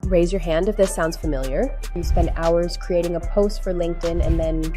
Raise your hand if this sounds familiar. You spend hours creating a post for LinkedIn and then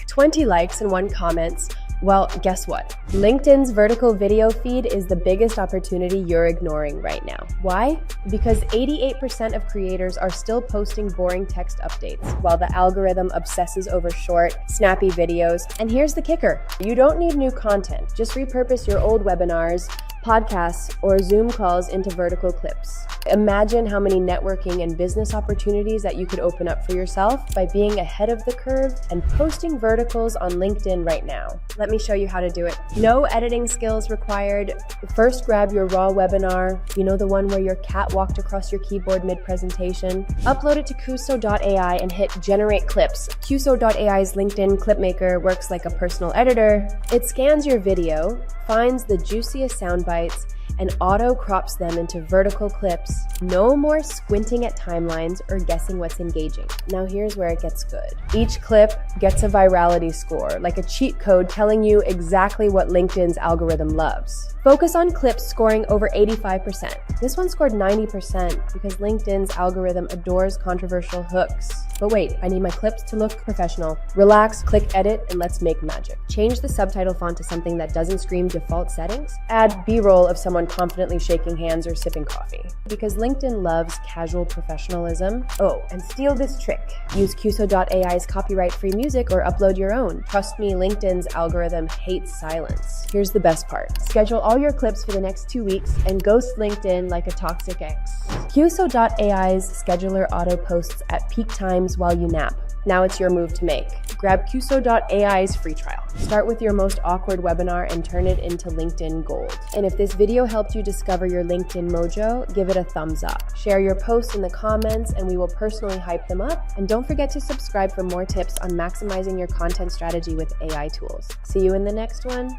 20 likes and 1 comment. Well, guess what? LinkedIn's vertical video feed is the biggest opportunity you're ignoring right now. Why? Because 88% of creators are still posting boring text updates, while the algorithm obsesses over short, snappy videos. And here's the kicker. You don't need new content. Just repurpose your old webinars, podcasts, or Zoom calls into vertical clips. Imagine how many networking and business opportunities that you could open up for yourself by being ahead of the curve and posting verticals on LinkedIn right now. Let me show you how to do it. No editing skills required. First, grab your raw webinar. You know, the one where your cat walked across your keyboard mid-presentation. Upload it to quso.ai and hit generate clips. Quso.ai's LinkedIn clip maker works like a personal editor. It scans your video, finds the juiciest sound bites, and auto-crops them into vertical clips. No more squinting at timelines or guessing what's engaging. Now here's where it gets good. Each clip gets a virality score, like a cheat code telling you exactly what LinkedIn's algorithm loves. Focus on clips scoring over 85%. This one scored 90% because LinkedIn's algorithm adores controversial hooks. But wait, I need my clips to look professional. Relax, click edit, and let's make magic. Change the subtitle font to something that doesn't scream default settings. Add B-roll of someone confidently shaking hands or sipping coffee. Because LinkedIn loves casual professionalism. Oh, and steal this trick. Use quso.ai's copyright-free music or upload your own. Trust me, LinkedIn's algorithm hates silence. Here's the best part. Schedule all your clips for the next 2 weeks and ghost LinkedIn like a toxic ex. Quso.ai's scheduler auto posts at peak times while you nap. Now it's your move to make. Grab quso.ai's free trial. Start with your most awkward webinar and turn it into LinkedIn gold. And if this video helped you discover your LinkedIn mojo, give it a thumbs up. Share your posts in the comments and we will personally hype them up. And don't forget to subscribe for more tips on maximizing your content strategy with AI tools. See you in the next one.